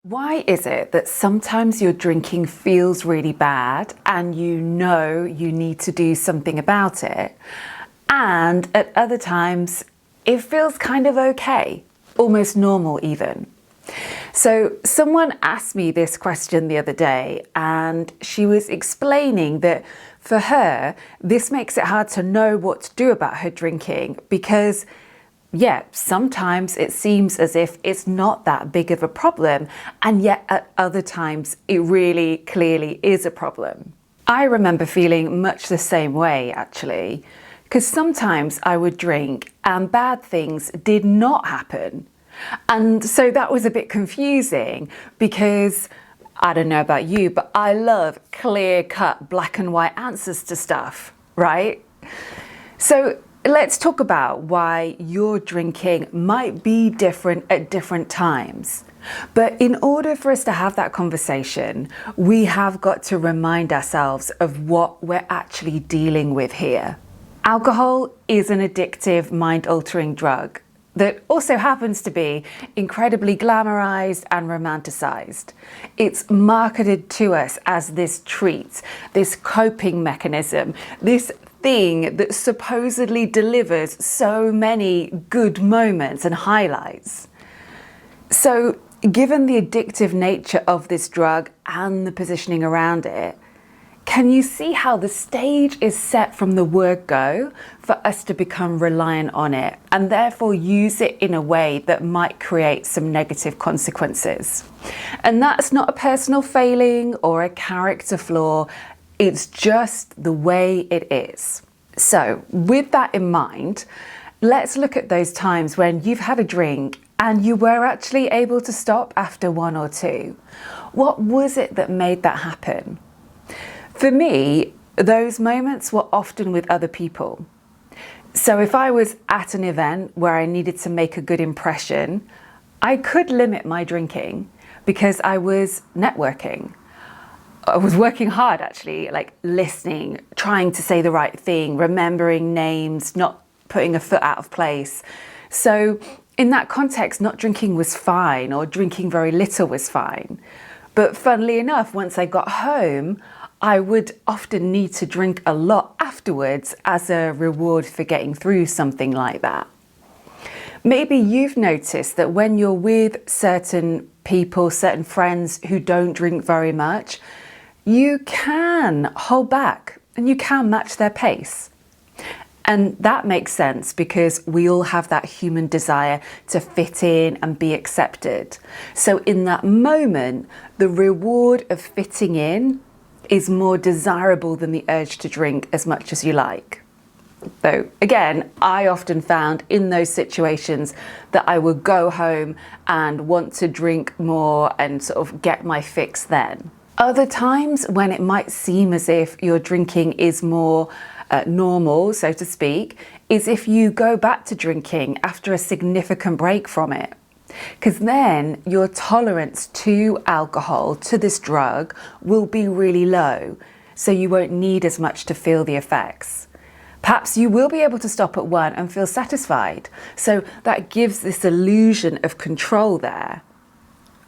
Why is it that sometimes your drinking feels really bad and you know you need to do something about it, and at other times it feels kind of okay, almost normal even? So someone asked me this question the other day, and she was explaining that for her, this makes it hard to know what to do about her drinking because sometimes it seems as if it's not that big of a problem, and yet at other times it really clearly is a problem. I remember feeling much the same way actually, because sometimes I would drink and bad things did not happen. And so that was a bit confusing because I don't know about you, but I love clear-cut black and white answers to stuff, right? So let's talk about why your drinking might be different at different times. But in order for us to have that conversation, we have got to remind ourselves of what we're actually dealing with here. Alcohol is an addictive, mind-altering drug that also happens to be incredibly glamorized and romanticized. It's marketed to us as this treat, this coping mechanism, this thing that supposedly delivers so many good moments and highlights. So, given the addictive nature of this drug and the positioning around it, can you see how the stage is set from the word go for us to become reliant on it and therefore use it in a way that might create some negative consequences? And that's not a personal failing or a character flaw. It's just the way it is. So with that in mind, let's look at those times when you've had a drink and you were actually able to stop after one or two. What was it that made that happen? For me, those moments were often with other people. So if I was at an event where I needed to make a good impression, I could limit my drinking because I was networking. I was working hard actually, like listening, trying to say the right thing, remembering names, not putting a foot out of place. So in that context, not drinking was fine, or drinking very little was fine. But funnily enough, once I got home, I would often need to drink a lot afterwards as a reward for getting through something like that. Maybe you've noticed that when you're with certain people, certain friends who don't drink very much, you can hold back and you can match their pace. And that makes sense because we all have that human desire to fit in and be accepted. So in that moment, the reward of fitting in is more desirable than the urge to drink as much as you like. Though, again, I often found in those situations that I would go home and want to drink more and sort of get my fix then. Other times when it might seem as if your drinking is more normal, so to speak, is if you go back to drinking after a significant break from it. Because then your tolerance to alcohol, to this drug, will be really low, so you won't need as much to feel the effects. Perhaps you will be able to stop at one and feel satisfied, so that gives this illusion of control there.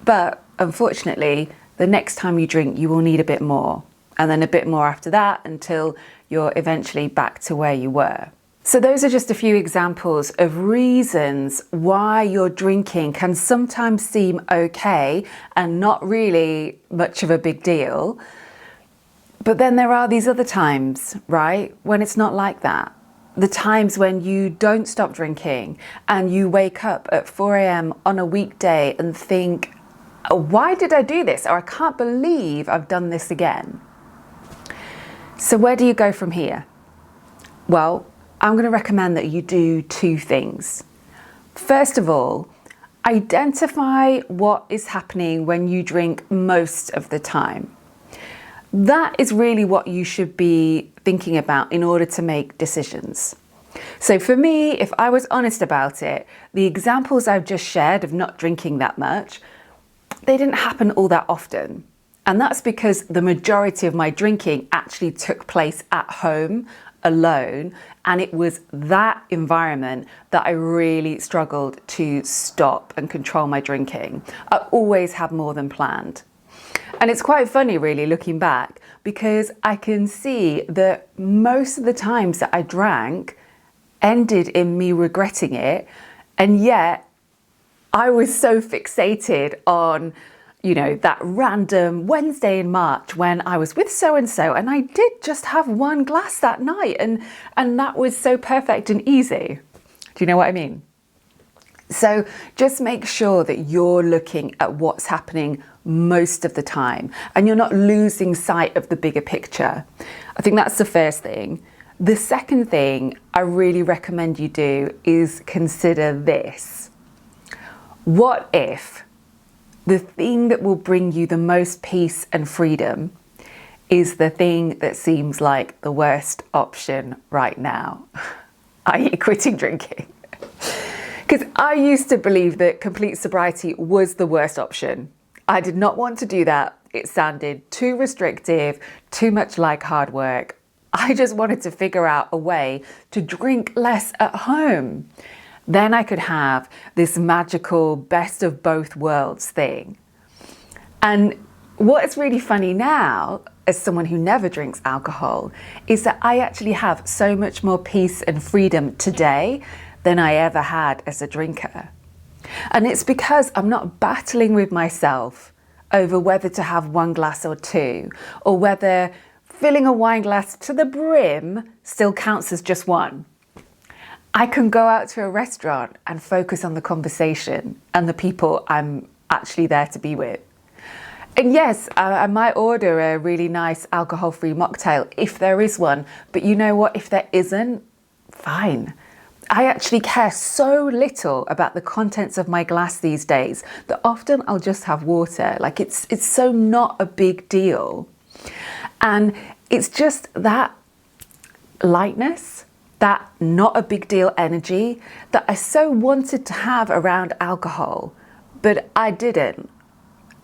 But unfortunately, the next time you drink, you will need a bit more, and then a bit more after that until you're eventually back to where you were. So those are just a few examples of reasons why your drinking can sometimes seem okay and not really much of a big deal. But then there are these other times, right, when it's not like that. The times when you don't stop drinking and you wake up at 4 a.m. on a weekday and think, why did I do this? Or I can't believe I've done this again. So where do you go from here? Well, I'm going to recommend that you do two things. First of all, identify what is happening when you drink most of the time. That is really what you should be thinking about in order to make decisions. So for me, if I was honest about it, the examples I've just shared of not drinking that much, they didn't happen all that often. And that's because the majority of my drinking actually took place at home alone, and it was that environment that I really struggled to stop and control my drinking. I always had more than planned. And it's quite funny really looking back, because I can see that most of the times that I drank ended in me regretting it, and yet I was so fixated on, you know, that random Wednesday in March when I was with so-and-so and I did just have one glass that night, and that was so perfect and easy. Do you know what I mean? So just make sure that you're looking at what's happening most of the time and you're not losing sight of the bigger picture. I think that's the first thing. The second thing I really recommend you do is consider this. What if the thing that will bring you the most peace and freedom is the thing that seems like the worst option right now, i.e. quitting drinking? Because I used to believe that complete sobriety was the worst option. I did not want to do that. It sounded too restrictive, too much like hard work. I just wanted to figure out a way to drink less at home. Then I could have this magical best of both worlds thing. And what's really funny now, as someone who never drinks alcohol, is that I actually have so much more peace and freedom today than I ever had as a drinker. And it's because I'm not battling with myself over whether to have one glass or two, or whether filling a wine glass to the brim still counts as just one. I can go out to a restaurant and focus on the conversation and the people I'm actually there to be with. And yes, I might order a really nice alcohol-free mocktail if there is one, but you know what? If there isn't, fine. I actually care so little about the contents of my glass these days that often I'll just have water. Like it's so not a big deal. And it's just that lightness, that not a big deal energy that I so wanted to have around alcohol, but I didn't.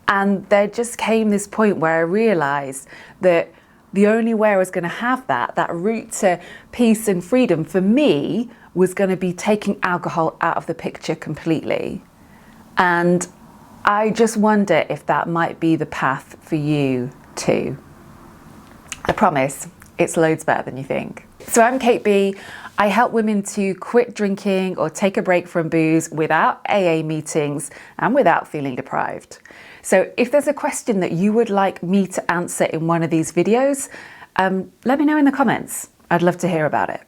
And there just came this point where I realized that the only way I was going to have that route to peace and freedom for me was going to be taking alcohol out of the picture completely. And I just wonder if that might be the path for you too. I promise, it's loads better than you think. So I'm Kate B. I help women to quit drinking or take a break from booze without AA meetings and without feeling deprived. So if there's a question that you would like me to answer in one of these videos, let me know in the comments. I'd love to hear about it.